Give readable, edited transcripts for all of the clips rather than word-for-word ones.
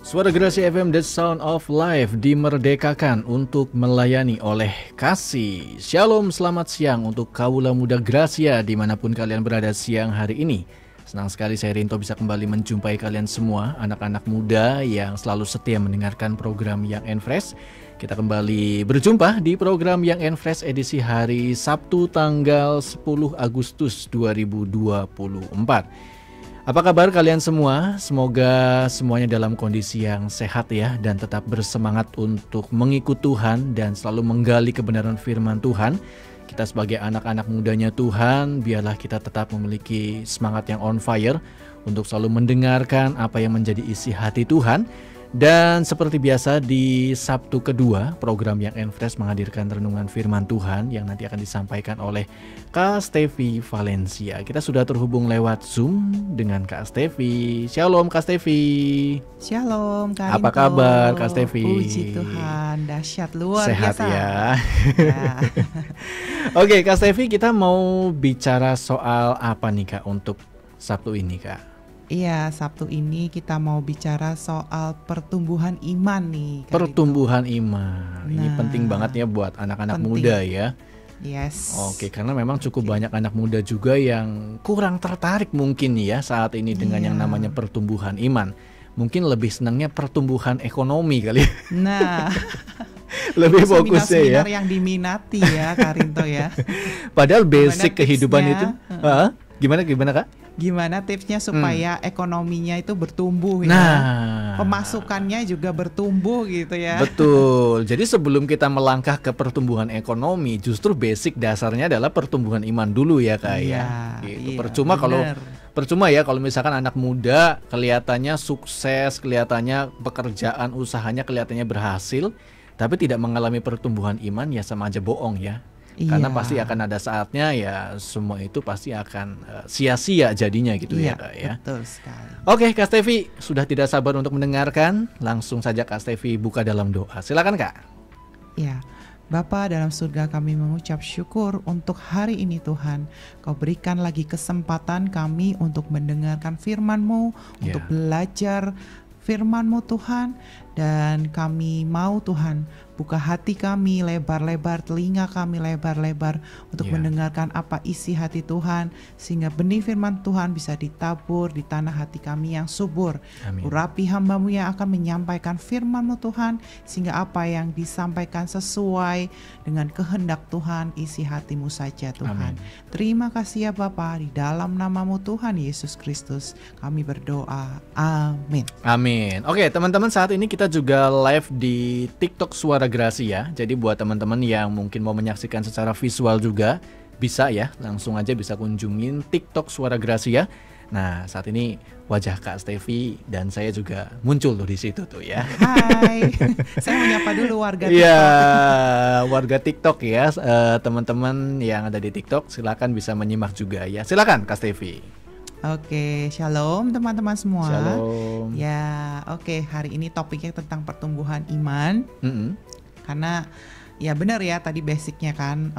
Suara Gerasi FM, The Sound of Life, dimerdekakan untuk melayani oleh kasih. Shalom, selamat siang untuk kaula muda Gracia dimanapun kalian berada siang hari ini. Senang sekali saya Rinto bisa kembali menjumpai kalian semua, anak-anak muda yang selalu setia mendengarkan program Young and Fresh. Kita kembali berjumpa di program Young and Fresh edisi hari Sabtu tanggal 10 Agustus 2024. Apa kabar kalian semua? Semoga semuanya dalam kondisi yang sehat ya, dan tetap bersemangat untuk mengikut Tuhan dan selalu menggali kebenaran firman Tuhan. Kita sebagai anak-anak mudanya Tuhan, biarlah kita tetap memiliki semangat yang on fire untuk selalu mendengarkan apa yang menjadi isi hati Tuhan. Dan seperti biasa di Sabtu kedua, program Young and Fresh menghadirkan renungan firman Tuhan yang nanti akan disampaikan oleh Kak Stevi Valencia. Kita sudah terhubung lewat Zoom dengan Kak Stevi. Shalom Kak Stevi. Shalom Kak Apa Rinto. kabar Kak Stevi? Puji Tuhan, dahsyat luar Sehat biasa. ya. Ya. Oke Kak Stevi, kita mau bicara soal apa nih Kak untuk Sabtu ini Kak? Iya, Sabtu ini kita mau bicara soal pertumbuhan iman nih Kak Pertumbuhan iman. Ini Nah, penting banget ya buat anak-anak penting. muda ya. Yes. Oke, karena memang cukup banyak anak muda juga yang kurang tertarik mungkin ya saat ini dengan yang Iya. namanya pertumbuhan iman. Mungkin lebih senangnya pertumbuhan ekonomi kali ya. Nah, Lebih fokusnya ya. seminar-seminar yang diminati ya Kak Rinto ya. Padahal basic Gimana kehidupan tipsnya? itu. Hah? Gimana Kak? Gimana tipsnya supaya ekonominya itu bertumbuh ya? Nah, Pemasukannya juga bertumbuh gitu ya. betul. Jadi sebelum kita melangkah ke pertumbuhan ekonomi, justru basic dasarnya adalah pertumbuhan iman dulu ya Kak Iya, ya. Gitu. iya, Percuma bener. kalau misalkan anak muda kelihatannya sukses, kelihatannya pekerjaan usahanya kelihatannya berhasil, tapi tidak mengalami pertumbuhan iman, ya sama aja bohong ya. Karena Iya. pasti akan ada saatnya ya semua itu pasti akan sia-sia jadinya gitu Iya, ya Kak ya. betul sekali. Oke Kak Stevi, sudah tidak sabar untuk mendengarkan. Langsung saja Kak Stevi buka dalam doa. Silakan Kak. Ya, Bapa dalam surga, kami mengucap syukur untuk hari ini Tuhan. Kau berikan lagi kesempatan kami untuk mendengarkan firman-Mu, untuk belajar firman-Mu Tuhan. Dan kami mau Tuhan, buka hati kami lebar-lebar, telinga kami lebar-lebar untuk mendengarkan apa isi hati Tuhan, sehingga benih firman Tuhan bisa ditabur di tanah hati kami yang subur. Amin. Urapi hamba-Mu yang akan menyampaikan firman-Mu Tuhan, sehingga apa yang disampaikan sesuai dengan kehendak Tuhan, isi hati-Mu saja Tuhan. Amin. Terima kasih ya Bapa, di dalam nama-Mu Tuhan Yesus Kristus kami berdoa. Amin. Amin. Oke teman-teman, saat ini kita juga live di TikTok Suara Gracia. Jadi buat teman-teman yang mungkin mau menyaksikan secara visual juga bisa ya, langsung aja bisa kunjungin TikTok Suara Gracia. Nah saat ini wajah Kak Stevi dan saya juga muncul tuh di situ tuh ya. Hai, saya menyapa dulu warga Iya, TikTok. warga TikTok ya, teman-teman yang ada di TikTok silakan bisa menyimak juga ya. Silakan Kak Stevi. Oke, shalom teman-teman semua. Shalom. Ya, oke, hari ini topiknya tentang pertumbuhan iman. Karena ya benar ya, tadi basicnya kan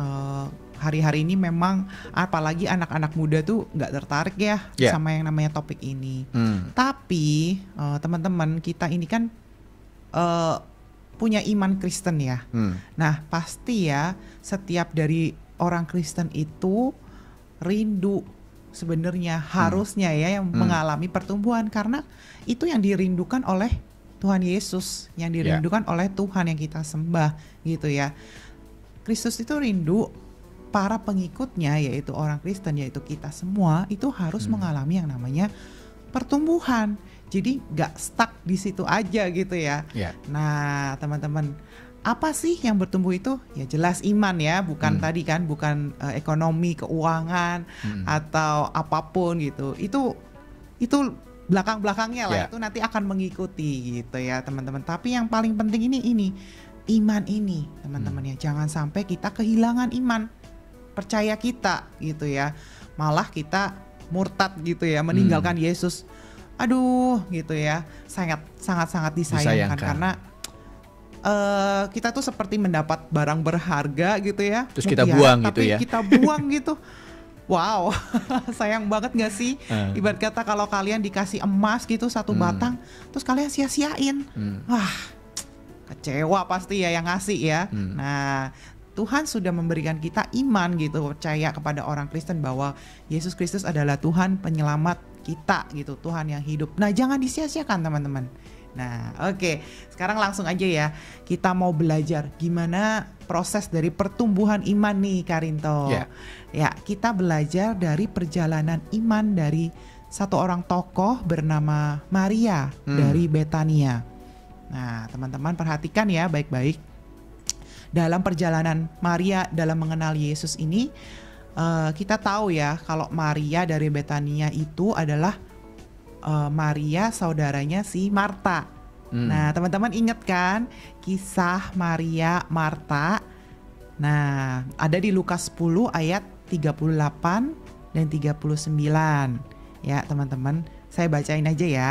hari-hari ini memang apalagi anak-anak muda tuh nggak tertarik ya sama yang namanya topik ini. Tapi teman-teman kita ini kan punya iman Kristen ya. Nah pasti ya setiap dari orang Kristen itu rindu sebenarnya harusnya ya yang mengalami pertumbuhan, karena itu yang dirindukan oleh Tuhan Yesus, yang dirindukan oleh Tuhan yang kita sembah gitu ya. Kristus itu rindu para pengikutnya, yaitu orang Kristen, yaitu kita semua itu harus mengalami yang namanya pertumbuhan. Jadi gak stuck di situ aja gitu ya. Nah teman-teman, apa sih yang bertumbuh itu? Ya jelas iman ya, bukan tadi kan, bukan ekonomi, keuangan atau apapun gitu. Itu belakang-belakangnya lah, itu nanti akan mengikuti gitu ya teman-teman. Tapi yang paling penting ini iman ini teman-teman ya. Jangan sampai kita kehilangan iman, percaya kita gitu ya. Malah kita murtad gitu ya, meninggalkan Yesus. Aduh gitu ya, sangat disayangkan. Karena kita tuh seperti mendapat barang berharga gitu ya, terus kita buang gitu ya. Kita buang gitu. Wow, sayang banget gak sih? Ibarat kata kalau kalian dikasih emas gitu satu batang, terus kalian sia-siain. Wah, kecewa pasti ya yang ngasih ya. Nah, Tuhan sudah memberikan kita iman gitu, percaya kepada orang Kristen bahwa Yesus Kristus adalah Tuhan penyelamat kita gitu, Tuhan yang hidup. Nah, jangan disia-siakan teman-teman. Nah, oke. Sekarang langsung aja ya. Kita mau belajar gimana proses dari pertumbuhan iman nih, Karinto. Ya, kita belajar dari perjalanan iman dari satu orang tokoh bernama Maria dari Betania. Nah, teman-teman perhatikan ya baik-baik. Dalam perjalanan Maria dalam mengenal Yesus ini, kita tahu ya kalau Maria dari Betania itu adalah Maria saudaranya si Marta. Nah, teman-teman ingat kan kisah Maria Marta? Nah, ada di Lukas 10 ayat 38 dan 39. Ya, teman-teman, saya bacain aja ya.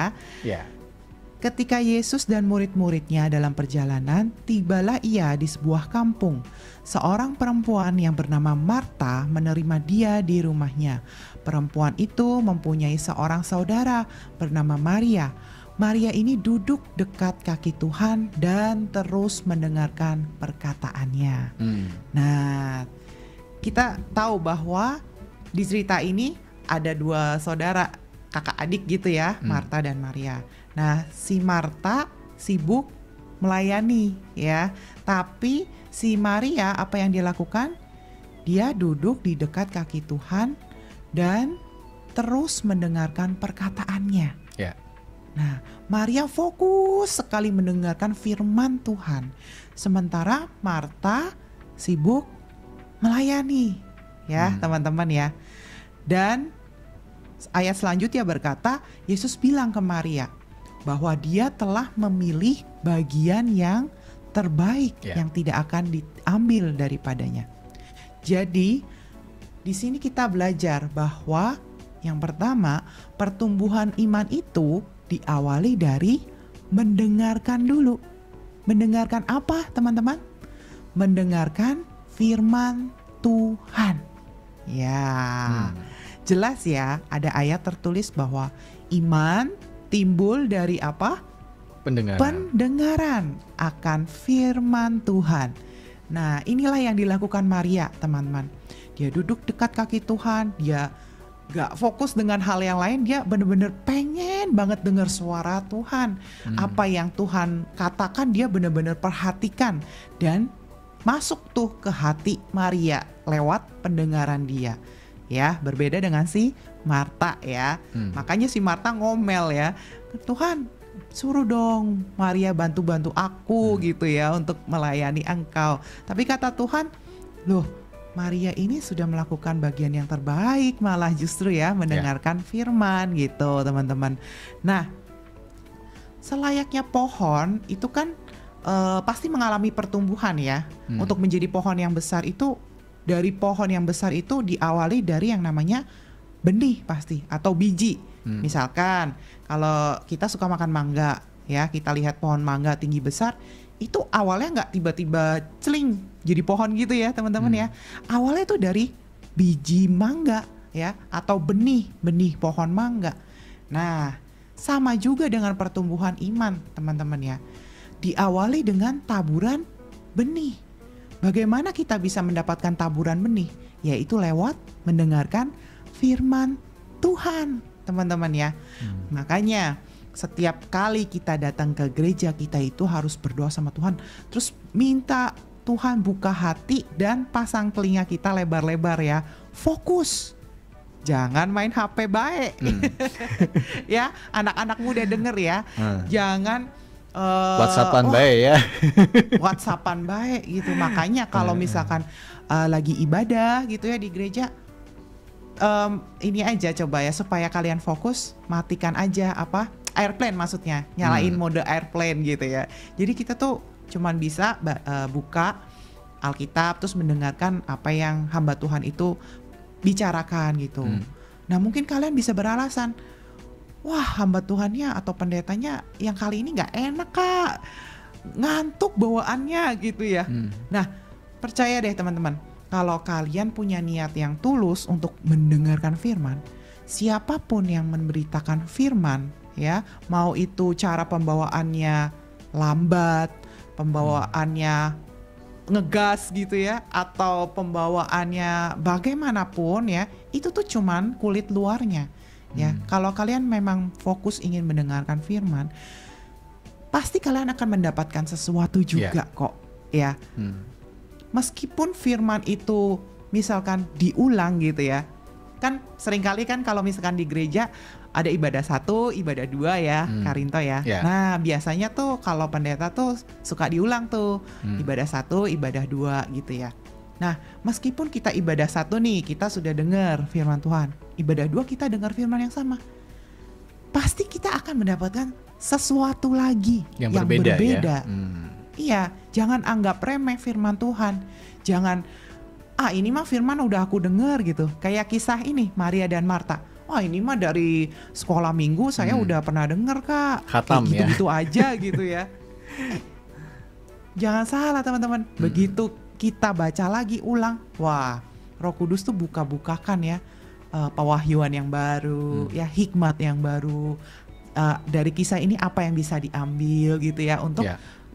Ketika Yesus dan murid-muridnya dalam perjalanan, tibalah ia di sebuah kampung. Seorang perempuan yang bernama Marta menerima dia di rumahnya. Perempuan itu mempunyai seorang saudara bernama Maria. Maria ini duduk dekat kaki Tuhan dan terus mendengarkan perkataannya. Nah, kita tahu bahwa di cerita ini ada dua saudara, kakak adik gitu ya, Marta dan Maria. Nah, si Marta sibuk melayani ya, tapi si Maria apa yang dia lakukan? Dia duduk di dekat kaki Tuhan dan terus mendengarkan perkataannya. Nah, Maria fokus sekali mendengarkan firman Tuhan, sementara Marta sibuk melayani ya, teman-teman ya. Dan ayat selanjutnya berkata, Yesus bilang ke Maria bahwa dia telah memilih bagian yang terbaik yang tidak akan diambil daripadanya. Jadi di sini kita belajar bahwa yang pertama, pertumbuhan iman itu diawali dari mendengarkan dulu. Mendengarkan apa, teman-teman? Mendengarkan firman Tuhan. Ya. Jelas ya, ada ayat tertulis bahwa iman timbul dari apa? Pendengaran akan firman Tuhan. Nah, inilah yang dilakukan Maria, teman-teman. Dia duduk dekat kaki Tuhan, dia gak fokus dengan hal yang lain, dia benar-benar pengen banget dengar suara Tuhan. Apa yang Tuhan katakan dia benar-benar perhatikan dan masuk tuh ke hati Maria lewat pendengaran dia. Ya, berbeda dengan si Marta ya. Makanya si Marta ngomel ya, Tuhan suruh dong Maria bantu-bantu aku gitu ya untuk melayani engkau. Tapi kata Tuhan, loh Maria ini sudah melakukan bagian yang terbaik, malah justru ya mendengarkan firman gitu teman-teman. Nah, selayaknya pohon itu kan pasti mengalami pertumbuhan ya. Untuk menjadi pohon yang besar itu, dari pohon yang besar itu diawali dari yang namanya benih pasti atau biji. Misalkan kalau kita suka makan mangga ya, kita lihat pohon mangga tinggi besar, itu awalnya nggak tiba-tiba celing jadi pohon gitu ya teman-teman ya. Awalnya itu dari biji mangga ya, atau benih pohon mangga. Nah, sama juga dengan pertumbuhan iman teman-teman ya. Diawali dengan taburan benih. Bagaimana kita bisa mendapatkan taburan benih? Yaitu lewat mendengarkan firman Tuhan, teman-teman ya. Makanya setiap kali kita datang ke gereja, kita itu harus berdoa sama Tuhan. Terus minta Tuhan buka hati dan pasang telinga kita lebar-lebar ya. Fokus. Jangan main HP baik. Ya, anak-anak muda denger ya. Jangan WhatsAppan baik ya. WhatsAppan baik gitu. Makanya kalau misalkan lagi ibadah gitu ya di gereja, ini aja coba ya supaya kalian fokus, matikan aja apa? Airplane maksudnya, nyalain mode airplane gitu ya. Jadi kita tuh cuman bisa buka Alkitab terus mendengarkan apa yang hamba Tuhan itu bicarakan gitu. Nah, mungkin kalian bisa beralasan, wah hamba Tuhannya atau pendetanya yang kali ini gak enak kak, ngantuk bawaannya gitu ya. Nah, percaya deh teman-teman, kalau kalian punya niat yang tulus untuk mendengarkan firman, siapapun yang memberitakan firman, ya, mau itu cara pembawaannya lambat, pembawaannya ngegas gitu ya, atau pembawaannya bagaimanapun ya, itu tuh cuman kulit luarnya. Ya, kalau kalian memang fokus ingin mendengarkan firman, pasti kalian akan mendapatkan sesuatu juga kok, ya. Meskipun firman itu misalkan diulang gitu ya, kan seringkali kan kalau misalkan di gereja ada ibadah 1, ibadah 2 ya, Karinto ya. Nah biasanya tuh kalau pendeta tuh suka diulang tuh, ibadah 1, ibadah 2 gitu ya. Nah meskipun kita ibadah 1 nih, kita sudah dengar firman Tuhan, ibadah 2 kita dengar firman yang sama, pasti kita akan mendapatkan sesuatu lagi yang berbeda. Ya? Iya, jangan anggap remeh firman Tuhan. Jangan, ini mah firman udah aku dengar gitu. Kayak kisah ini, Maria dan Marta. Wah ini mah dari sekolah minggu saya udah pernah dengar kak. Khatam ya. Gitu-gitu aja gitu ya. Jangan salah teman-teman. Begitu kita baca lagi ulang, wah Roh Kudus tuh buka-bukakan ya pewahyuan yang baru, ya hikmat yang baru. Dari kisah ini apa yang bisa diambil gitu ya untuk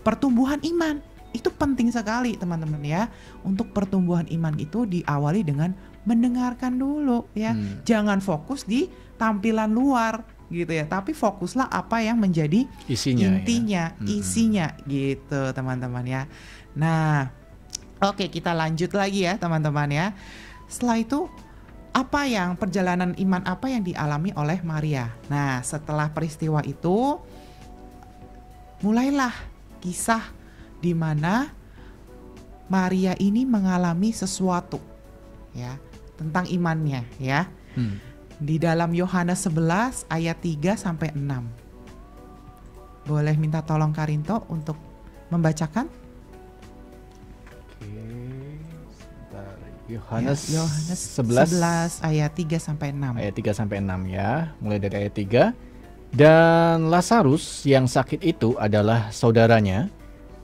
pertumbuhan iman. Itu penting sekali teman-teman ya. Untuk pertumbuhan iman itu diawali dengan mendengarkan dulu ya. Jangan fokus di tampilan luar gitu ya, tapi fokuslah apa yang menjadi intinya, isinya gitu teman-teman ya. Nah, oke, kita lanjut lagi ya teman-teman ya. Setelah itu perjalanan iman apa yang dialami oleh Maria? Nah, setelah peristiwa itu mulailah kisah di mana Maria ini mengalami sesuatu ya tentang imannya ya. Di dalam Yohanes 11 ayat 3 sampai 6. Boleh minta tolong Karinto untuk membacakan? Yohanes 11 ayat 3 sampai 6. Ayat 3 sampai 6 ya. Mulai dari ayat 3. Dan Lazarus yang sakit itu adalah saudaranya.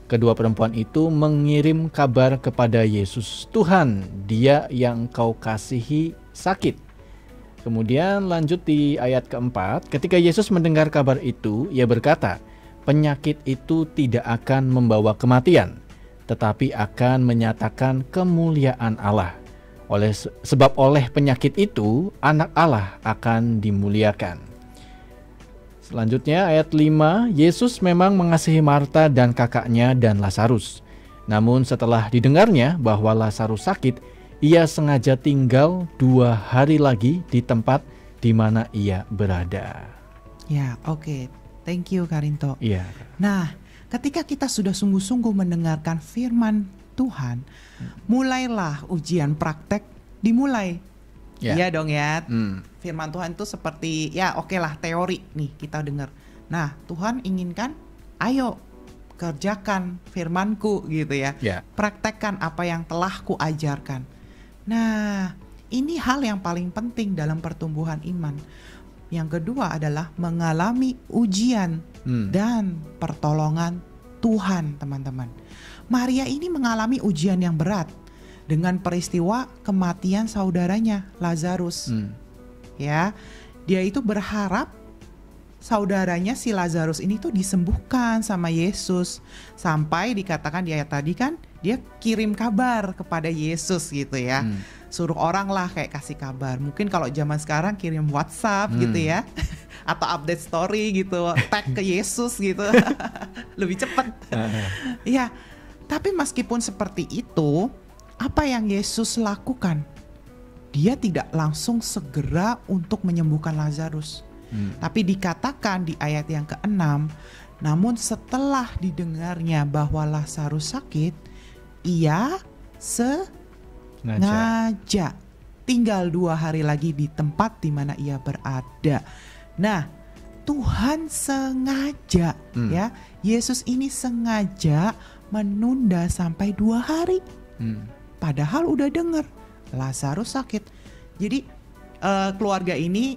Kedua perempuan itu mengirim kabar kepada Yesus, "Tuhan, dia yang kau kasihi sakit." Kemudian lanjut di ayat keempat. Ketika Yesus mendengar kabar itu, ia berkata, "Penyakit itu tidak akan membawa kematian, tetapi akan menyatakan kemuliaan Allah. Sebab oleh penyakit itu, anak Allah akan dimuliakan." Selanjutnya ayat 5, Yesus memang mengasihi Marta dan kakaknya dan Lazarus. Namun setelah didengarnya bahwa Lazarus sakit, ia sengaja tinggal 2 hari lagi di tempat di mana ia berada. Ya, oke. Thank you Karinto. Iya. Nah, ketika kita sudah sungguh-sungguh mendengarkan firman Tuhan, mulailah ujian praktek dimulai. Iya dong ya. Firman Tuhan itu seperti lah teori nih kita dengar. Nah, Tuhan inginkan ayo kerjakan firman-Ku gitu ya. Praktekkan apa yang telah Ku ajarkan. Nah, ini hal yang paling penting dalam pertumbuhan iman. Yang kedua adalah mengalami ujian dan pertolongan Tuhan, teman-teman. Maria ini mengalami ujian yang berat dengan peristiwa kematian saudaranya Lazarus. Ya, dia itu berharap saudaranya si Lazarus ini tuh disembuhkan sama Yesus. Sampai dikatakan di ayat tadi kan, dia kirim kabar kepada Yesus gitu ya. Suruh orang lah kayak kasih kabar. Mungkin kalau zaman sekarang kirim WhatsApp gitu ya. Atau update story gitu, tag ke Yesus gitu. Lebih cepat. Ya, tapi meskipun seperti itu, apa yang Yesus lakukan? Dia tidak langsung segera untuk menyembuhkan Lazarus. Tapi dikatakan di ayat yang ke-6, namun setelah didengarnya bahwa Lazarus sakit, ia sengaja tinggal 2 hari lagi di tempat di mana ia berada. Nah, Tuhan sengaja ya, Yesus ini sengaja menunda sampai 2 hari. Padahal udah dengar Lazarus sakit. Jadi keluarga ini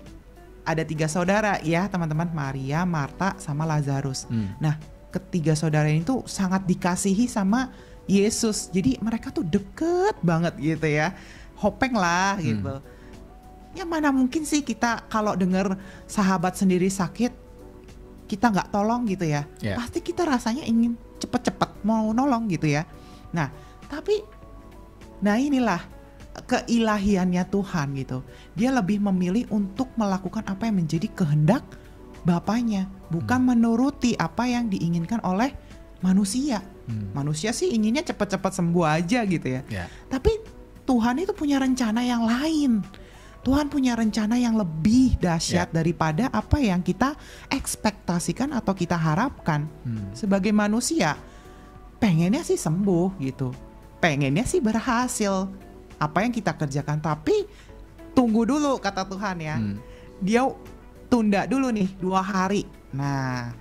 ada 3 saudara ya teman-teman, Maria, Marta, sama Lazarus. Nah, ketiga saudara ini tuh sangat dikasihi sama Yesus. Jadi mereka tuh deket banget gitu ya. Hopeng lah gitu. Ya mana mungkin sih kita kalau dengar sahabat sendiri sakit, kita nggak tolong gitu ya. Pasti kita rasanya ingin cepet-cepet mau nolong gitu ya. Nah inilah keilahiannya Tuhan gitu. Dia lebih memilih untuk melakukan apa yang menjadi kehendak Bapaknya, bukan menuruti apa yang diinginkan oleh manusia. Manusia sih inginnya cepat-cepat sembuh aja gitu ya. Tapi Tuhan itu punya rencana yang lain. Tuhan punya rencana yang lebih dahsyat daripada apa yang kita ekspektasikan atau kita harapkan. Sebagai manusia, pengennya sih sembuh gitu. Pengennya sih berhasil apa yang kita kerjakan. Tapi tunggu dulu kata Tuhan ya. Dia tunda dulu nih 2 hari. Nah,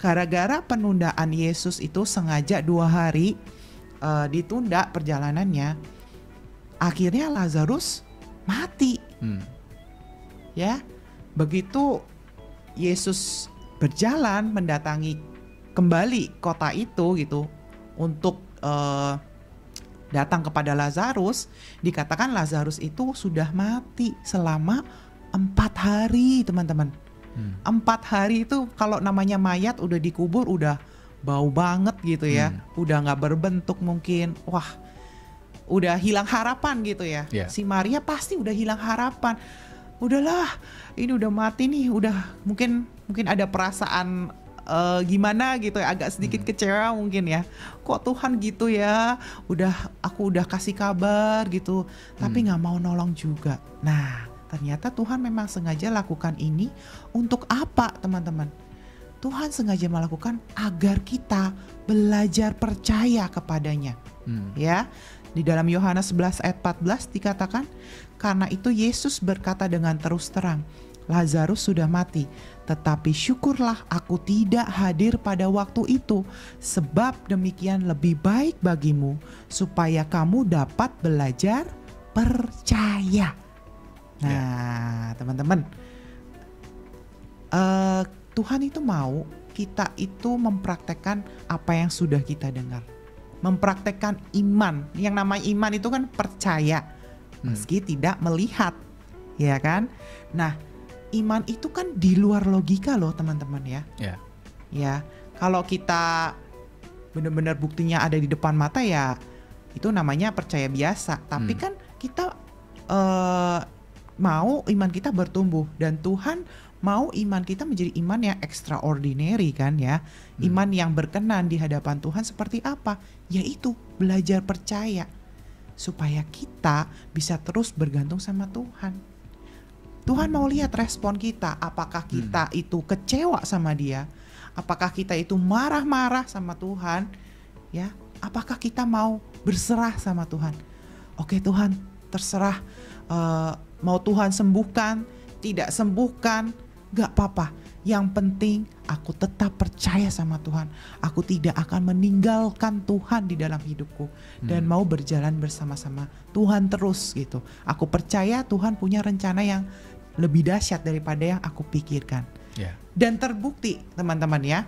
gara-gara penundaan Yesus itu sengaja 2 hari ditunda perjalanannya, akhirnya Lazarus mati. Ya, begitu Yesus berjalan mendatangi kembali kota itu gitu untuk datang kepada Lazarus, dikatakan Lazarus itu sudah mati selama 4 hari teman-teman. 4 hari itu kalau namanya mayat udah dikubur udah bau banget gitu ya. Udah gak berbentuk mungkin. Wah, udah hilang harapan gitu ya. Si Maria pasti udah hilang harapan. Udahlah, ini udah mati nih. Udah mungkin ada perasaan gimana gitu ya, agak sedikit kecewa mungkin ya. Kok Tuhan gitu ya, aku udah kasih kabar gitu, tapi gak mau nolong juga. Nah, ternyata Tuhan memang sengaja lakukan ini untuk apa teman-teman? Tuhan sengaja melakukan agar kita belajar percaya kepadanya. Ya, di dalam Yohanes 11 ayat 14 dikatakan, karena itu Yesus berkata dengan terus terang, Lazarus sudah mati, tetapi syukurlah aku tidak hadir pada waktu itu, sebab demikian lebih baik bagimu, supaya kamu dapat belajar percaya. Nah, teman-teman, Tuhan itu mau kita itu mempraktekkan apa yang sudah kita dengar, mempraktekkan iman. Yang namanya iman itu kan percaya, meski tidak melihat, ya kan? Nah, iman itu kan di luar logika loh, teman-teman ya. Ya, kalau kita benar-benar buktinya ada di depan mata ya, itu namanya percaya biasa. Tapi kan kita mau iman kita bertumbuh, dan Tuhan mau iman kita menjadi iman yang extraordinary kan ya. Iman yang berkenan di hadapan Tuhan seperti apa? Yaitu belajar percaya supaya kita bisa terus bergantung sama Tuhan. Tuhan mau lihat respon kita, apakah kita itu kecewa sama Dia? Apakah kita itu marah-marah sama Tuhan? Ya, apakah kita mau berserah sama Tuhan? Oke Tuhan, terserah. Mau Tuhan sembuhkan, tidak sembuhkan, gak apa-apa. Yang penting aku tetap percaya sama Tuhan. Aku tidak akan meninggalkan Tuhan di dalam hidupku, dan mau berjalan bersama-sama Tuhan terus gitu. Aku percaya Tuhan punya rencana yang lebih dahsyat daripada yang aku pikirkan. Dan terbukti teman-teman ya,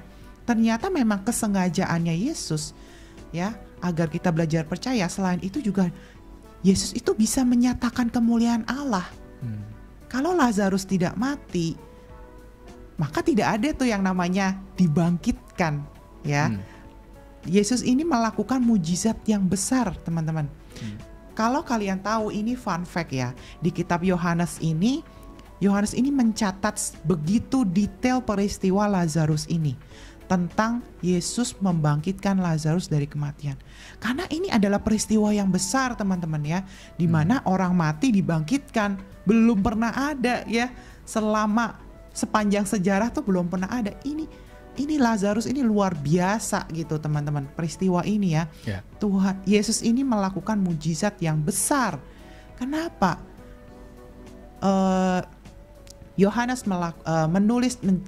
ternyata memang kesengajaannya Yesus ya, agar kita belajar percaya. Selain itu juga Yesus itu bisa menyatakan kemuliaan Allah. Kalau Lazarus tidak mati, maka tidak ada tuh yang namanya dibangkitkan ya. Yesus ini melakukan mujizat yang besar teman-teman. Kalau kalian tahu, ini fun fact ya, di kitab Yohanes ini mencatat begitu detail peristiwa Lazarus ini, tentang Yesus membangkitkan Lazarus dari kematian. Karena ini adalah peristiwa yang besar teman-teman ya, di mana orang mati dibangkitkan. Belum pernah ada ya, selama sepanjang sejarah tuh belum pernah ada. Ini Lazarus ini luar biasa gitu teman-teman, peristiwa ini ya. Tuhan Yesus ini melakukan mujizat yang besar. Kenapa? Yohanes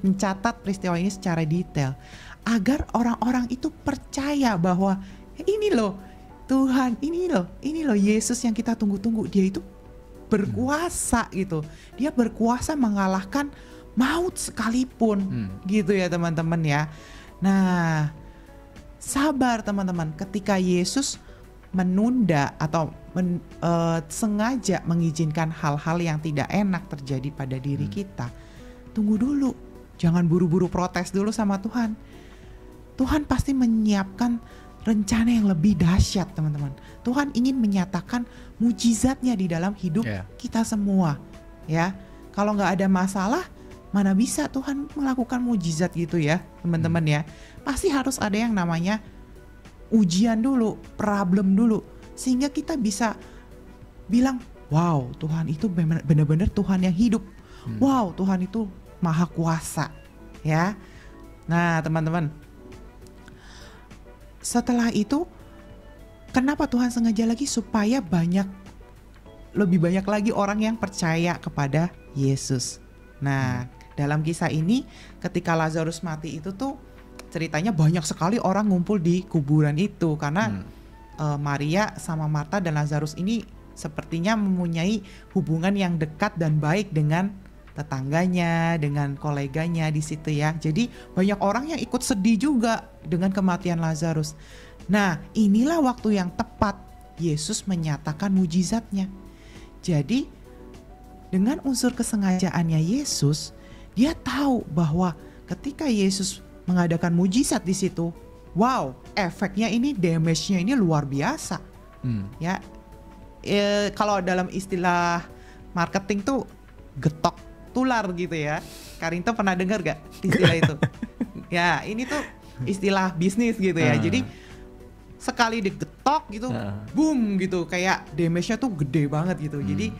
mencatat peristiwa ini secara detail agar orang-orang itu percaya bahwa ini loh Tuhan, ini loh Yesus yang kita tunggu-tunggu. Dia itu berkuasa gitu. Dia berkuasa mengalahkan maut sekalipun gitu ya teman-teman ya. Nah, sabar teman-teman. Ketika Yesus menunda atau sengaja mengizinkan hal-hal yang tidak enak terjadi pada diri kita, tunggu dulu. Jangan buru-buru protes dulu sama Tuhan. Tuhan pasti menyiapkan rencana yang lebih dahsyat, teman-teman. Tuhan ingin menyatakan mujizatnya di dalam hidup kita semua. Ya, kalau nggak ada masalah, mana bisa Tuhan melakukan mujizat gitu ya, teman-teman ya. Pasti harus ada yang namanya ujian dulu, problem dulu, sehingga kita bisa bilang, wow, Tuhan itu benar-benar Tuhan yang hidup. Wow, Tuhan itu Maha Kuasa, ya. Nah, teman-teman, setelah itu, kenapa Tuhan sengaja lagi? Supaya lebih banyak lagi orang yang percaya kepada Yesus. Nah, dalam kisah ini, ketika Lazarus mati itu tuh, ceritanya banyak sekali orang ngumpul di kuburan itu. Karena Maria sama Marta dan Lazarus ini sepertinya mempunyai hubungan yang dekat dan baik dengan tetangganya, dengan koleganya di situ ya. Jadi banyak orang yang ikut sedih juga dengan kematian Lazarus. Nah, inilah waktu yang tepat Yesus menyatakan mujizatnya. Jadi dengan unsur kesengajaannya Yesus, dia tahu bahwa ketika Yesus mengadakan mujizat di situ, wow, efeknya ini, damage-nya ini luar biasa. Ya, kalau dalam istilah marketing tuh getok tular gitu ya. Karinto pernah dengar gak istilah itu? Ya, ini tuh istilah bisnis gitu ya. Jadi sekali digetok gitu, boom gitu, kayak damage-nya tuh gede banget gitu. Jadi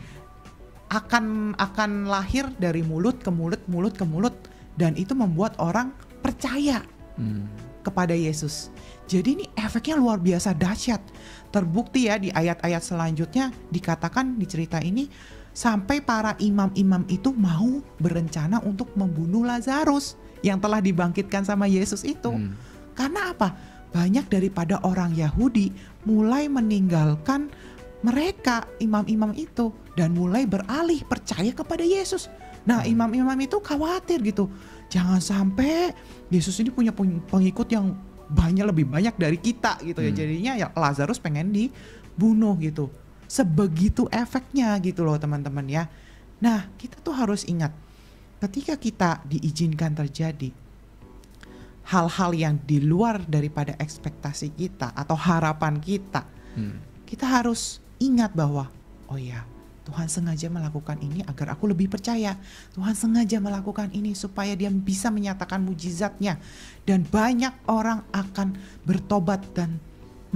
akan lahir dari mulut ke mulut, mulut ke mulut, dan itu membuat orang percaya kepada Yesus. Jadi ini efeknya luar biasa dahsyat. Terbukti ya di ayat-ayat selanjutnya dikatakan di cerita ini, sampai para imam-imam itu mau berencana untuk membunuh Lazarus yang telah dibangkitkan sama Yesus itu. Karena apa? Banyak daripada orang Yahudi mulai meninggalkan mereka, imam-imam itu, dan mulai beralih percaya kepada Yesus. Nah, imam-imam itu khawatir gitu. Jangan sampai Yesus ini punya pengikut yang lebih banyak dari kita gitu ya. Jadinya ya Lazarus pengen dibunuh gitu. Sebegitu efeknya gitu loh teman-teman ya. Nah, kita tuh harus ingat, ketika kita diizinkan terjadi hal-hal yang di luar daripada ekspektasi kita atau harapan kita, kita harus ingat bahwa, oh ya, Tuhan sengaja melakukan ini agar aku lebih percaya. Tuhan sengaja melakukan ini supaya dia bisa menyatakan mujizatnya. Dan banyak orang akan bertobat dan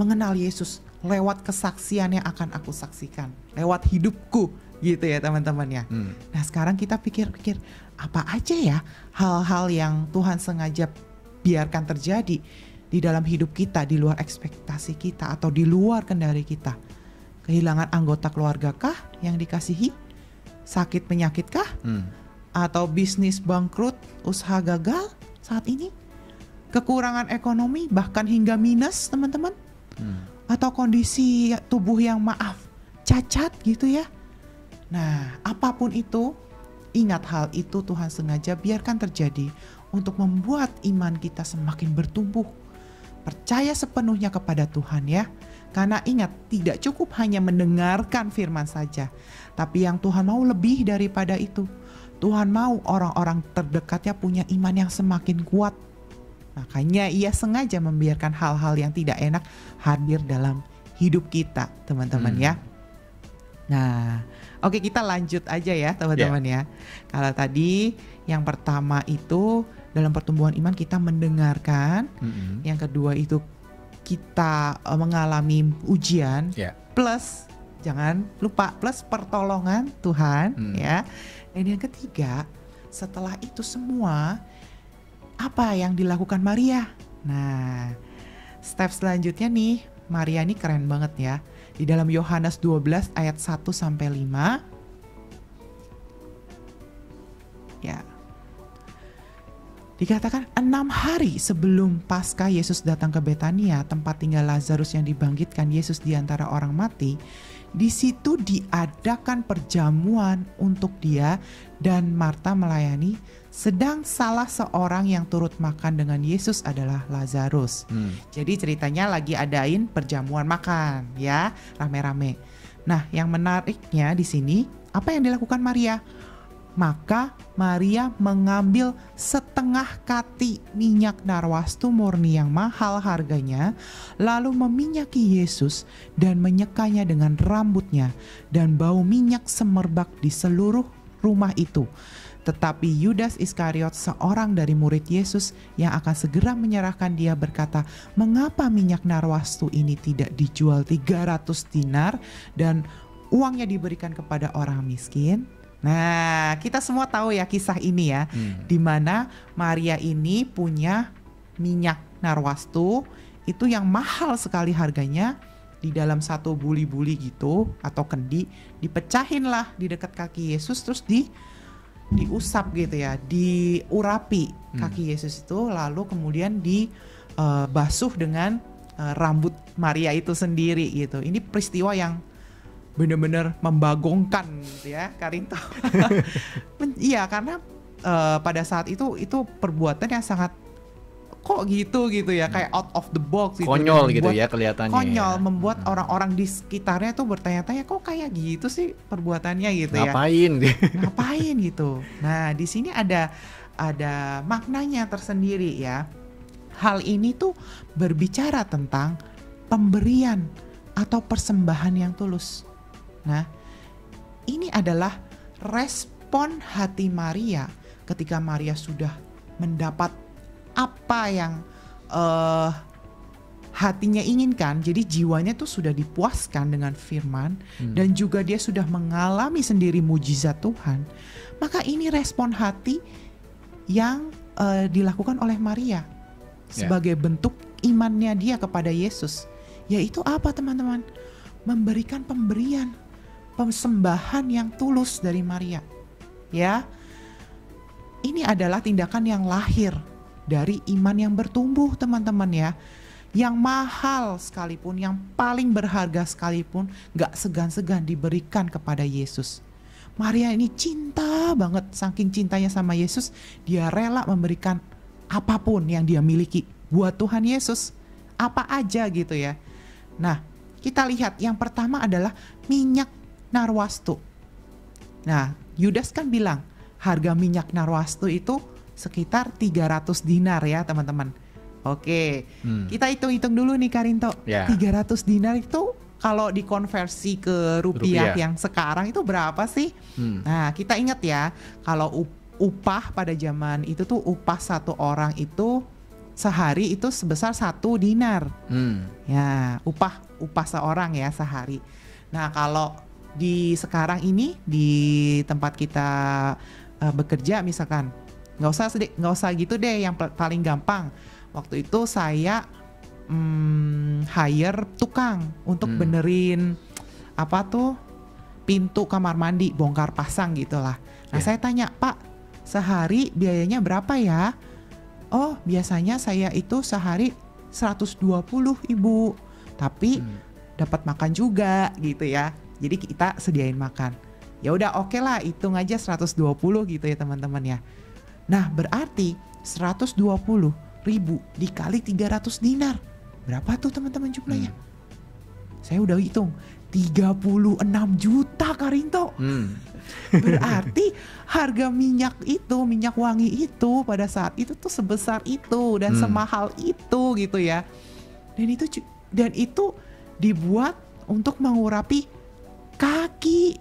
mengenal Yesus lewat kesaksian yang akan aku saksikan, lewat hidupku gitu ya teman-teman ya. Nah, sekarang kita pikir-pikir, apa aja ya hal-hal yang Tuhan sengaja biarkan terjadi di dalam hidup kita, di luar ekspektasi kita atau di luar kendali kita. Kehilangan anggota keluarga kah yang dikasihi? Sakit penyakit kah? Atau bisnis bangkrut, usaha gagal saat ini? Kekurangan ekonomi bahkan hingga minus teman-teman? Atau kondisi tubuh yang cacat gitu ya. Nah, apapun itu, ingat hal itu Tuhan sengaja biarkan terjadi untuk membuat iman kita semakin bertumbuh. Percaya sepenuhnya kepada Tuhan ya. Karena ingat, tidak cukup hanya mendengarkan firman saja, tapi yang Tuhan mau lebih daripada itu. Tuhan mau orang-orang terdekatnya punya iman yang semakin kuat. Makanya ia sengaja membiarkan hal-hal yang tidak enak hadir dalam hidup kita, teman-teman ya. Nah, oke, kita lanjut aja ya teman-teman ya. Kalau tadi yang pertama itu dalam pertumbuhan iman kita mendengarkan, yang kedua itu kita mengalami ujian, plus jangan lupa plus pertolongan Tuhan ya. Dan yang ketiga, setelah itu semua, apa yang dilakukan Maria? Nah, step selanjutnya nih, Maria ini keren banget ya. Di dalam Yohanes 12 ayat 1 sampai 5. Ya. Dikatakan 6 hari sebelum Paskah Yesus datang ke Betania, tempat tinggal Lazarus yang dibangkitkan Yesus di antara orang mati. Di situ diadakan perjamuan untuk dia dan Marta melayani Sedang salah seorang yang turut makan dengan Yesus adalah Lazarus. Jadi ceritanya lagi adain perjamuan makan ya, rame-rame. Nah, yang menariknya di sini, apa yang dilakukan Maria? Maka Maria mengambil setengah kati minyak narwastu murni yang mahal harganya, lalu meminyaki Yesus dan menyekanya dengan rambutnya, dan bau minyak semerbak di seluruh rumah itu. Tetapi Yudas Iskariot, seorang dari murid Yesus yang akan segera menyerahkan dia, berkata, "Mengapa minyak narwastu ini tidak dijual 300 dinar dan uangnya diberikan kepada orang miskin?" Nah, kita semua tahu ya kisah ini ya, di mana Maria ini punya minyak narwastu itu yang mahal sekali harganya, di dalam satu buli-buli gitu atau kendi, dipecahin lah di dekat kaki Yesus, terus diusap gitu ya, diurapi kaki Yesus itu, lalu kemudian dibasuh dengan rambut Maria itu sendiri gitu. Ini peristiwa yang benar-benar membagongkan gitu ya, Karinto. Iya, karena pada saat itu perbuatan yang sangat kok gitu ya, kayak out of the box gitu. Konyol gitu ya kelihatannya. Konyol, membuat orang-orang di sekitarnya tuh bertanya-tanya, kok kayak gitu sih perbuatannya gitu ya. Ngapain gitu. Nah, di sini ada maknanya tersendiri ya. Hal ini tuh berbicara tentang pemberian atau persembahan yang tulus. Nah, ini adalah respon hati Maria ketika Maria sudah mendapat apa yang hatinya inginkan. Jadi jiwanya tuh sudah dipuaskan dengan firman, dan juga dia sudah mengalami sendiri mujizat Tuhan. Maka ini respon hati yang dilakukan oleh Maria sebagai bentuk imannya dia kepada Yesus. Yaitu apa, teman-teman? Memberikan pemberian, persembahan yang tulus dari Maria. Ya, ini adalah tindakan yang lahir dari iman yang bertumbuh, teman-teman ya. Yang mahal sekalipun, yang paling berharga sekalipun, gak segan-segan diberikan kepada Yesus. Maria ini cinta banget, saking cintanya sama Yesus, dia rela memberikan apapun yang dia miliki buat Tuhan Yesus. Apa aja gitu ya. Nah, kita lihat yang pertama adalah minyak narwastu. Nah, Yudas kan bilang harga minyak narwastu itu sekitar 300 dinar ya, teman-teman. Oke, kita hitung-hitung dulu nih, Karinto. 300 dinar itu kalau dikonversi ke rupiah yang sekarang itu berapa sih? Nah, kita ingat ya, kalau upah pada zaman itu tuh, upah satu orang itu sehari itu sebesar 1 dinar. Ya, upah seorang ya sehari. Nah, kalau di sekarang ini di tempat kita bekerja misalkan, nggak usah gitu deh, yang paling gampang. Waktu itu saya hire tukang untuk benerin apa tuh, pintu kamar mandi, bongkar pasang gitulah. Nah, saya tanya, "Pak, sehari biayanya berapa ya?" "Oh, biasanya saya itu sehari 120, Ibu. Tapi dapat makan juga," gitu ya. Jadi kita sediain makan. Ya udah, oke lah, hitung aja 120 gitu ya, teman-teman ya. Nah, berarti 120 ribu dikali 300 dinar. Berapa tuh, teman-teman, jumlahnya? Saya udah hitung, 36 juta, Karinto. Berarti harga minyak wangi itu pada saat itu tuh sebesar itu dan semahal itu gitu ya. Dan itu dibuat untuk mengurapi kaki,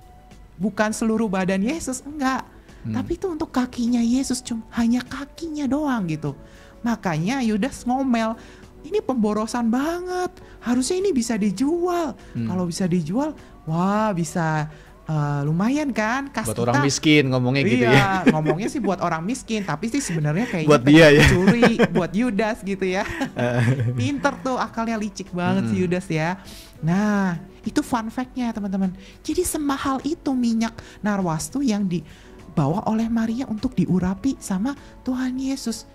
bukan seluruh badan Yesus, enggak. Tapi itu untuk kakinya Yesus, hanya kakinya doang gitu. Makanya Yudas ngomel, ini pemborosan banget. Harusnya ini bisa dijual. Kalau bisa dijual, wah bisa lumayan kan. Buat kita, orang miskin ngomongnya gitu ya. Iya, ngomongnya sih buat orang miskin, tapi sih sebenarnya kayaknya buat dia ya, curi buat Yudas gitu ya. Pinter tuh, akalnya licik banget si Yudas ya. Nah, itu fun fact-nya, teman-teman. Jadi semahal itu minyak narwastu yang dibawa oleh Maria untuk diurapi sama Tuhan Yesus.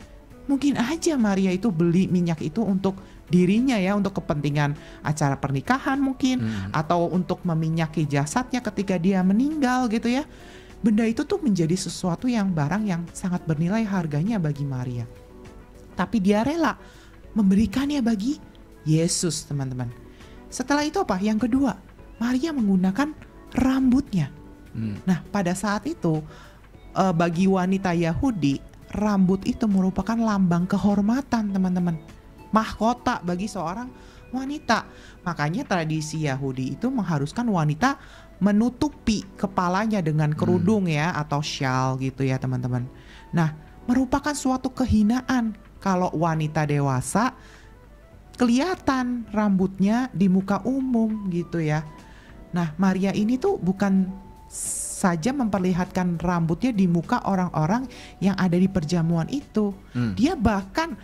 Mungkin aja Maria itu beli minyak itu untuk dirinya ya, untuk kepentingan acara pernikahan mungkin, atau untuk meminyaki jasadnya ketika dia meninggal gitu ya. benda itu tuh menjadi sesuatu yang barang yang sangat bernilai harganya bagi Maria. Tapi dia rela memberikannya bagi Yesus, teman-teman. Setelah itu apa? Yang kedua, Maria menggunakan rambutnya. Nah, pada saat itu bagi wanita Yahudi, rambut itu merupakan lambang kehormatan, teman-teman. Mahkota bagi seorang wanita. Makanya tradisi Yahudi itu mengharuskan wanita menutupi kepalanya dengan kerudung ya, atau shawl gitu ya, teman-teman. Nah, merupakan suatu kehinaan kalau wanita dewasa kelihatan rambutnya di muka umum gitu ya. Nah, Maria ini tuh bukan saja memperlihatkan rambutnya di muka orang-orang yang ada di perjamuan itu. Dia bahkan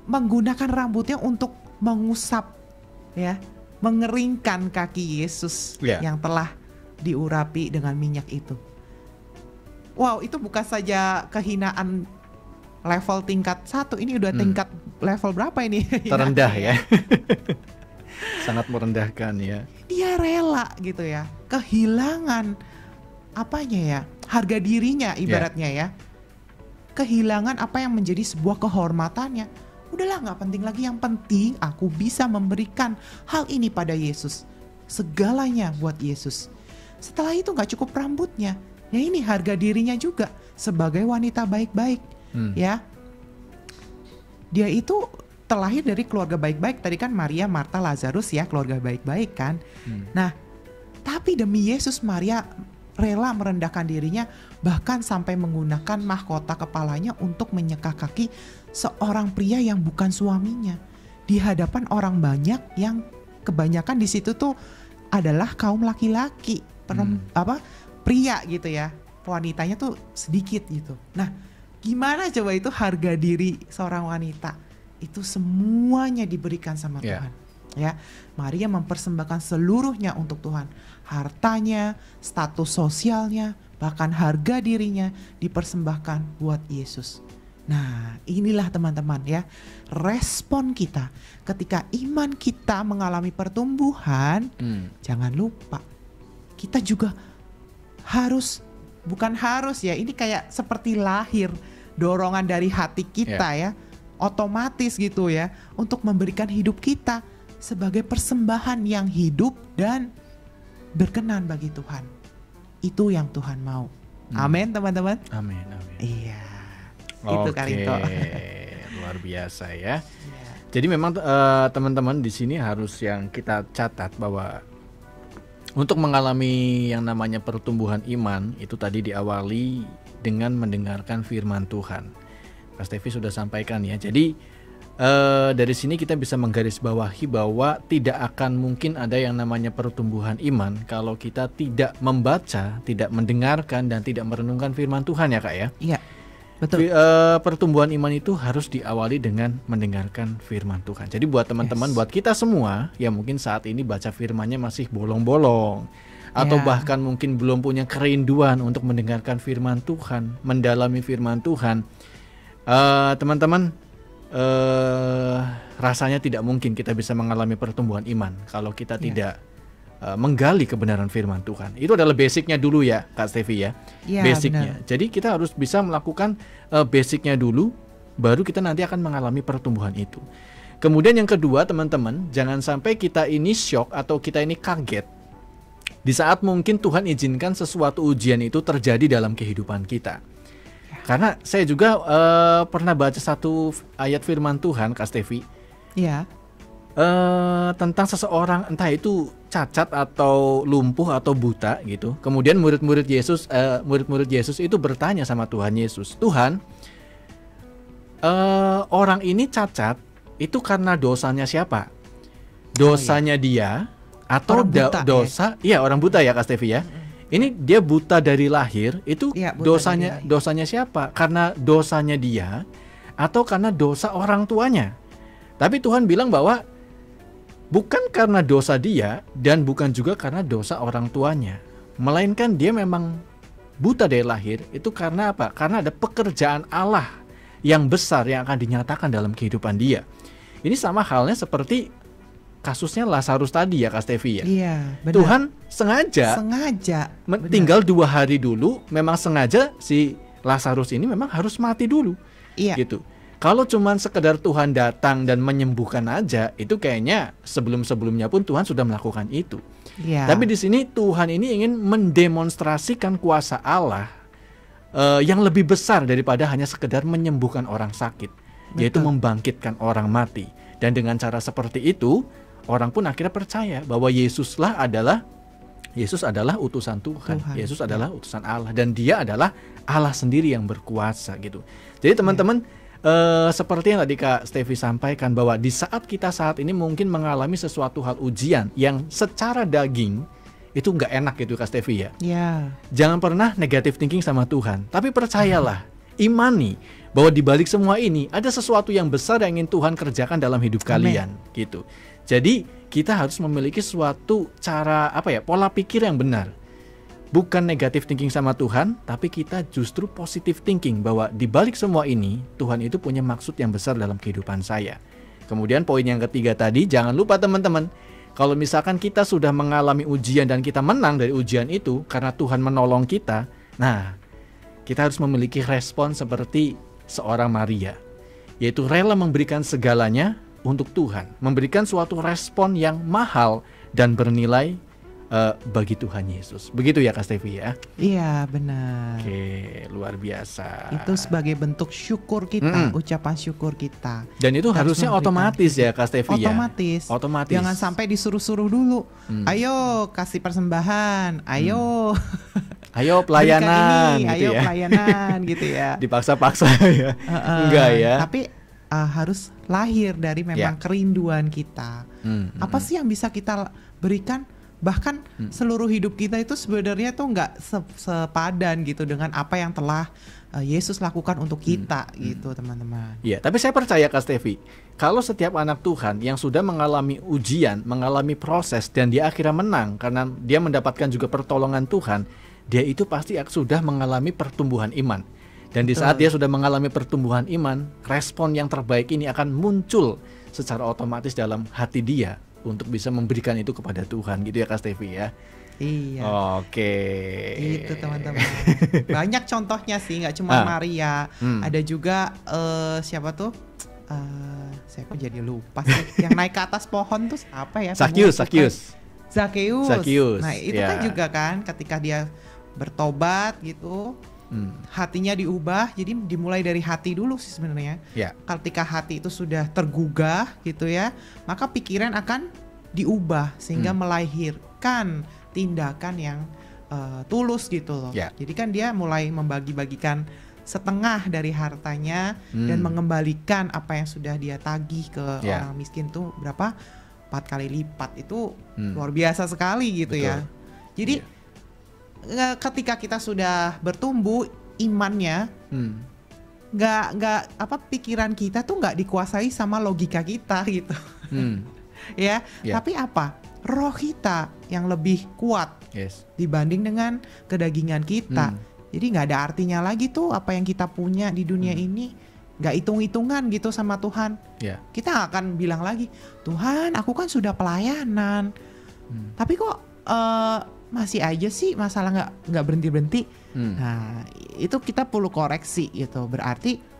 menggunakan rambutnya untuk mengusap ya, mengeringkan kaki Yesus yang telah diurapi dengan minyak itu. Wow, itu bukan saja kehinaan level tingkat 1, ini udah tingkat level berapa ini? Terendah ya. Sangat merendahkan ya. Dia rela gitu ya, kehilangan apanya ya, harga dirinya ibaratnya ya. Kehilangan apa yang menjadi sebuah kehormatannya. Udahlah, gak penting lagi, yang penting aku bisa memberikan hal ini pada Yesus. Segalanya buat Yesus. Setelah itu gak cukup rambutnya, ya ini harga dirinya juga sebagai wanita baik-baik ya. Dia itu terlahir dari keluarga baik-baik. Tadi kan Maria, Marta, Lazarus ya, keluarga baik-baik kan. Nah, tapi demi Yesus Maria rela merendahkan dirinya, bahkan sampai menggunakan mahkota kepalanya untuk menyeka kaki seorang pria yang bukan suaminya di hadapan orang banyak, yang kebanyakan di situ tuh adalah kaum laki-laki, pria gitu ya. Wanitanya tuh sedikit gitu. Nah, gimana coba itu harga diri seorang wanita? Itu semuanya diberikan sama Tuhan. Ya, Maria mempersembahkan seluruhnya untuk Tuhan. Hartanya, status sosialnya, bahkan harga dirinya dipersembahkan buat Yesus. Nah, inilah teman-teman ya, respon kita ketika iman kita mengalami pertumbuhan. Jangan lupa, kita juga harus, bukan harus ya, ini kayak seperti lahir, dorongan dari hati kita ya, otomatis gitu ya, untuk memberikan hidup kita sebagai persembahan yang hidup dan berkenan bagi Tuhan. Itu yang Tuhan mau. Amin, teman-teman. Amin, amin. Iya. Itu Karito. Luar biasa ya. Jadi memang teman-teman di sini harus yang kita catat bahwa untuk mengalami yang namanya pertumbuhan iman itu tadi diawali dengan mendengarkan firman Tuhan. Mas Tevi sudah sampaikan ya. Jadi dari sini kita bisa menggarisbawahi bahwa tidak akan mungkin ada yang namanya pertumbuhan iman kalau kita tidak membaca, tidak mendengarkan, dan tidak merenungkan firman Tuhan ya Kak ya. Iya, betul. Pertumbuhan iman itu harus diawali dengan mendengarkan firman Tuhan. Jadi buat teman-teman, buat kita semua yang mungkin saat ini baca firmannya masih bolong-bolong, atau bahkan mungkin belum punya kerinduan untuk mendengarkan firman Tuhan, mendalami firman Tuhan, teman-teman, rasanya tidak mungkin kita bisa mengalami pertumbuhan iman kalau kita tidak menggali kebenaran firman Tuhan. Itu adalah basicnya dulu ya Kak Stevi ya, basicnya. Benar. Jadi kita harus bisa melakukan basicnya dulu, baru kita nanti akan mengalami pertumbuhan itu. Kemudian yang kedua teman-teman, jangan sampai kita ini shock atau kita ini kaget di saat mungkin Tuhan izinkan sesuatu ujian itu terjadi dalam kehidupan kita. Karena saya juga pernah baca satu ayat firman Tuhan, Kak Stevi. Iya. Tentang seseorang, entah itu cacat atau lumpuh atau buta gitu. Kemudian murid-murid Yesus itu bertanya sama Tuhan Yesus, Tuhan, orang ini cacat itu karena dosanya siapa? Dosanya dia atau dosa? Iya, orang buta ya Kak Stevi ya. Ini dia buta dari lahir, itu dosanya siapa? Karena dosanya dia atau karena dosa orang tuanya? Tapi Tuhan bilang bahwa bukan karena dosa dia dan bukan juga karena dosa orang tuanya, melainkan dia memang buta dari lahir itu karena apa? Karena ada pekerjaan Allah yang besar yang akan dinyatakan dalam kehidupan dia. Ini sama halnya seperti kasusnya Lazarus tadi ya Kak Stevi ya. Iya, benar. Tuhan sengaja tinggal 2 hari dulu, memang sengaja si Lazarus ini memang harus mati dulu. Iya. Gitu. Kalau cuman sekedar Tuhan datang dan menyembuhkan aja, itu kayaknya sebelum-sebelumnya pun Tuhan sudah melakukan itu. Iya. Tapi di sini Tuhan ini ingin mendemonstrasikan kuasa Allah yang lebih besar daripada hanya sekedar menyembuhkan orang sakit, yaitu membangkitkan orang mati. Dan dengan cara seperti itu, orang pun akhirnya percaya bahwa Yesus adalah utusan Tuhan. Yesus adalah utusan Allah, dan Dia adalah Allah sendiri yang berkuasa gitu. Jadi teman-teman, seperti yang tadi Kak Stevi sampaikan, bahwa di saat kita saat ini mungkin mengalami sesuatu hal ujian yang secara daging itu nggak enak gitu Kak Stevi ya. Jangan pernah negative thinking sama Tuhan, tapi percayalah, imani bahwa di balik semua ini ada sesuatu yang besar yang ingin Tuhan kerjakan dalam hidup kalian gitu. Jadi kita harus memiliki suatu cara pola pikir yang benar. Bukan negative thinking sama Tuhan, tapi kita justru positive thinking bahwa di balik semua ini Tuhan itu punya maksud yang besar dalam kehidupan saya. Kemudian poin yang ketiga tadi, jangan lupa teman-teman, kalau misalkan kita sudah mengalami ujian dan kita menang dari ujian itu karena Tuhan menolong kita, nah kita harus memiliki respon seperti seorang Maria, yaitu rela memberikan segalanya untuk Tuhan, memberikan suatu respon yang mahal dan bernilai bagi Tuhan Yesus. Begitu ya Kak Stevi ya? Iya, benar. Oke, luar biasa. Itu sebagai bentuk syukur kita, ucapan syukur kita. Dan itu harusnya otomatis ya Kak Stevi ya? Otomatis. Jangan sampai disuruh-suruh dulu. Ayo kasih persembahan, ayo pelayanan ini, gitu ayo pelayanan gitu ya. Dipaksa-paksa ya. Enggak ya. Tapi harus lahir dari memang kerinduan kita. Apa sih yang bisa kita berikan? Bahkan seluruh hidup kita itu sebenarnya tuh nggak sepadan gitu dengan apa yang telah Yesus lakukan untuk kita gitu teman-teman. Iya, tapi saya percaya Kak Stevi, kalau setiap anak Tuhan yang sudah mengalami ujian, mengalami proses dan dia akhirnya menang karena dia mendapatkan juga pertolongan Tuhan, dia itu pasti sudah mengalami pertumbuhan iman. Dan di saat dia sudah mengalami pertumbuhan iman, respon yang terbaik ini akan muncul secara otomatis dalam hati dia untuk bisa memberikan itu kepada Tuhan gitu ya Kak Stevi ya. Iya. Oke. Itu teman-teman. Banyak contohnya sih, nggak cuma Maria. Ada juga siapa tuh? Saya kok jadi lupa sih. Yang naik ke atas pohon tuh apa ya? Zakheus. Nah itu kan juga kan ketika dia bertobat gitu, hatinya diubah. Jadi dimulai dari hati dulu sih sebenarnya. Ketika hati itu sudah tergugah gitu ya, maka pikiran akan diubah sehingga melahirkan tindakan yang tulus gitu loh. Jadi kan dia mulai membagi-bagikan setengah dari hartanya dan mengembalikan apa yang sudah dia tagih ke orang miskin tuh berapa? 4 kali lipat. Itu luar biasa sekali gitu. Betul. Ya. Jadi ketika kita sudah bertumbuh imannya, pikiran kita tuh nggak dikuasai sama logika kita gitu. Tapi apa? Roh kita yang lebih kuat dibanding dengan kedagingan kita. Jadi nggak ada artinya lagi tuh apa yang kita punya di dunia ini, nggak hitung-hitungan gitu sama Tuhan. Kita akan bilang lagi, Tuhan aku kan sudah pelayanan, tapi kok masih aja sih masalah nggak berhenti. Nah itu kita perlu koreksi gitu. Berarti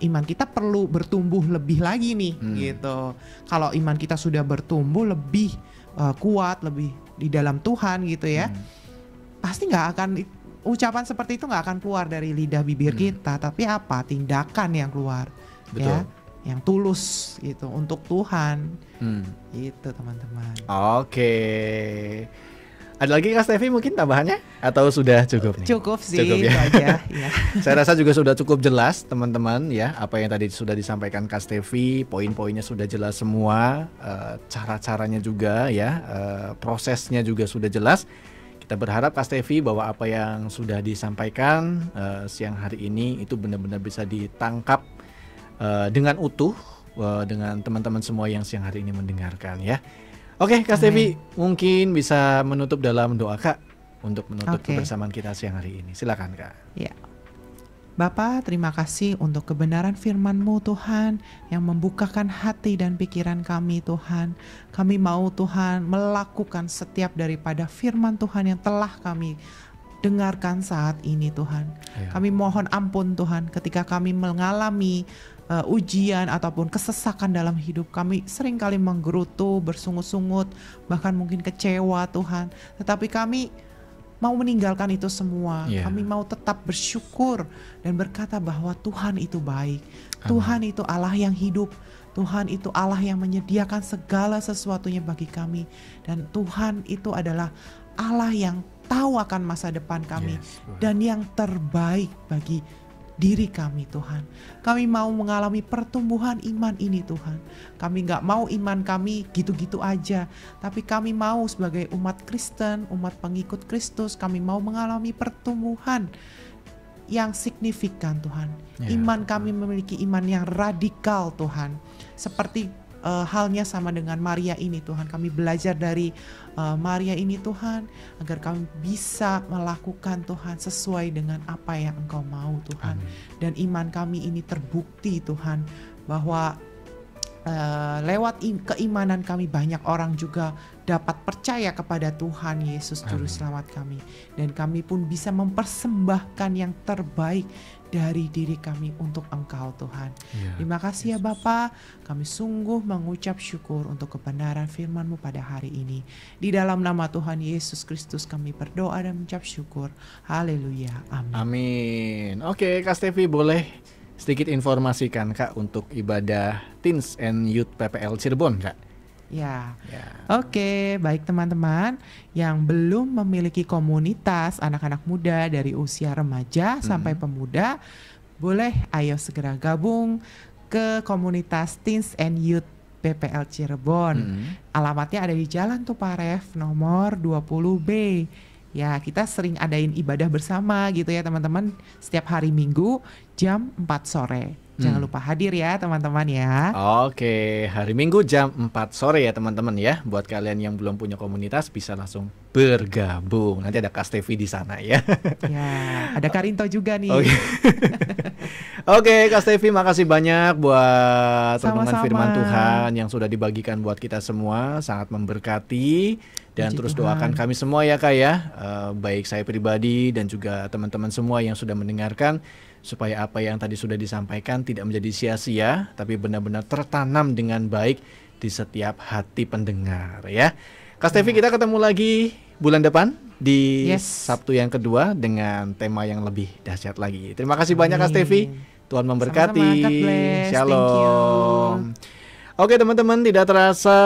iman kita perlu bertumbuh lebih lagi nih gitu. Kalau iman kita sudah bertumbuh lebih kuat, lebih di dalam Tuhan gitu ya, pasti nggak akan ucapan seperti itu nggak akan keluar dari lidah bibir kita, tapi apa? Tindakan yang keluar. Betul. Ya, yang tulus gitu untuk Tuhan. Gitu teman-teman. Oke. Ada lagi Kak Stevi mungkin tambahannya? Atau sudah cukup nih? Cukup sih, cukup ya? Itu aja ya. Saya rasa juga sudah cukup jelas teman-teman ya. Apa yang tadi sudah disampaikan Kak Stevi, poin-poinnya sudah jelas semua, cara-caranya juga ya, prosesnya juga sudah jelas. Kita berharap Kak Stevi bahwa apa yang sudah disampaikan siang hari ini itu benar-benar bisa ditangkap dengan utuh dengan teman-teman semua yang siang hari ini mendengarkan ya. Oke, Kak Stevi mungkin bisa menutup dalam doa Kak untuk menutup kebersamaan kita siang hari ini. Silakan Kak. Ya. Bapa, terima kasih untuk kebenaran firman-Mu Tuhan yang membukakan hati dan pikiran kami Tuhan. Kami mau Tuhan melakukan setiap daripada firman Tuhan yang telah kami dengarkan saat ini Tuhan. Ya. Kami mohon ampun Tuhan ketika kami mengalami ujian ataupun kesesakan dalam hidup kami, seringkali menggerutu, bersungut-sungut, bahkan mungkin kecewa Tuhan. Tetapi kami mau meninggalkan itu semua. Kami mau tetap bersyukur dan berkata bahwa Tuhan itu baik. Amin. Tuhan itu Allah yang hidup. Tuhan itu Allah yang menyediakan segala sesuatunya bagi kami. Dan Tuhan itu adalah Allah yang tahu akan masa depan kami. Dan yang terbaik bagi diri kami Tuhan. Kami mau mengalami pertumbuhan iman ini Tuhan. Kami gak mau iman kami gitu-gitu aja. Tapi kami mau sebagai umat Kristen, umat pengikut Kristus, kami mau mengalami pertumbuhan yang signifikan Tuhan. Iman kami memiliki iman yang radikal Tuhan. Seperti halnya sama dengan Maria ini Tuhan. Kami belajar dari Maria ini Tuhan, agar kami bisa melakukan Tuhan sesuai dengan apa yang Engkau mau Tuhan. Amin. Dan iman kami ini terbukti Tuhan, bahwa lewat keimanan kami banyak orang juga dapat percaya kepada Tuhan Yesus Juru Selamat kami. Dan kami pun bisa mempersembahkan yang terbaik dari diri kami untuk Engkau Tuhan. Terima kasih ya Bapa, kami sungguh mengucap syukur untuk kebenaran firman-Mu pada hari ini. Di dalam nama Tuhan Yesus Kristus kami berdoa dan mengucap syukur. Haleluya. Amin. Amin. Oke, Kak Stevi, boleh sedikit informasikan Kak untuk ibadah Teens and Youth PPL Cirebon Kak? Ya. Oke, baik teman-teman yang belum memiliki komunitas anak-anak muda dari usia remaja sampai pemuda, boleh ayo segera gabung ke komunitas Teens and Youth PPL Cirebon. Alamatnya ada di Jalan Tuparef nomor 20B. Ya, kita sering adain ibadah bersama gitu ya teman-teman, setiap hari Minggu jam 4 sore. Jangan lupa hadir ya teman-teman ya. Oke, hari Minggu jam 4 sore ya teman-teman ya. Buat kalian yang belum punya komunitas bisa langsung bergabung. Nanti ada Kak Stevi di sana ya. Ya, ada Karinto juga nih. Oke, Kak Stevi, makasih banyak buat renungan Sama-sama. firman Tuhan yang sudah dibagikan buat kita semua. Sangat memberkati. Dan Puji terus Tuhan. doakan kami semua ya Kak ya. Baik saya pribadi dan juga teman-teman semua yang sudah mendengarkan, supaya apa yang tadi sudah disampaikan tidak menjadi sia-sia, tapi benar-benar tertanam dengan baik di setiap hati pendengar ya. Kak Stevi, kita ketemu lagi bulan depan di Sabtu yang kedua dengan tema yang lebih dahsyat lagi. Terima kasih banyak Kak Stevi. Tuhan memberkati. Sama-sama, God bless. Shalom. Oke teman-teman, tidak terasa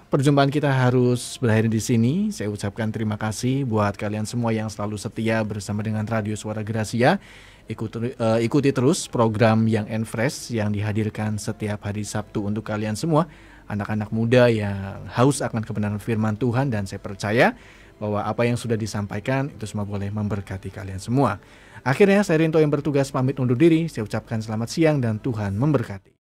perjumpaan kita harus berakhir di sini. Saya ucapkan terima kasih buat kalian semua yang selalu setia bersama dengan Radio Suara Gracia. Ikuti terus program Young and Fresh yang dihadirkan setiap hari Sabtu untuk kalian semua, anak-anak muda yang haus akan kebenaran firman Tuhan. Dan saya percaya bahwa apa yang sudah disampaikan itu semua boleh memberkati kalian semua. Akhirnya saya Rinto yang bertugas pamit undur diri. Saya ucapkan selamat siang dan Tuhan memberkati.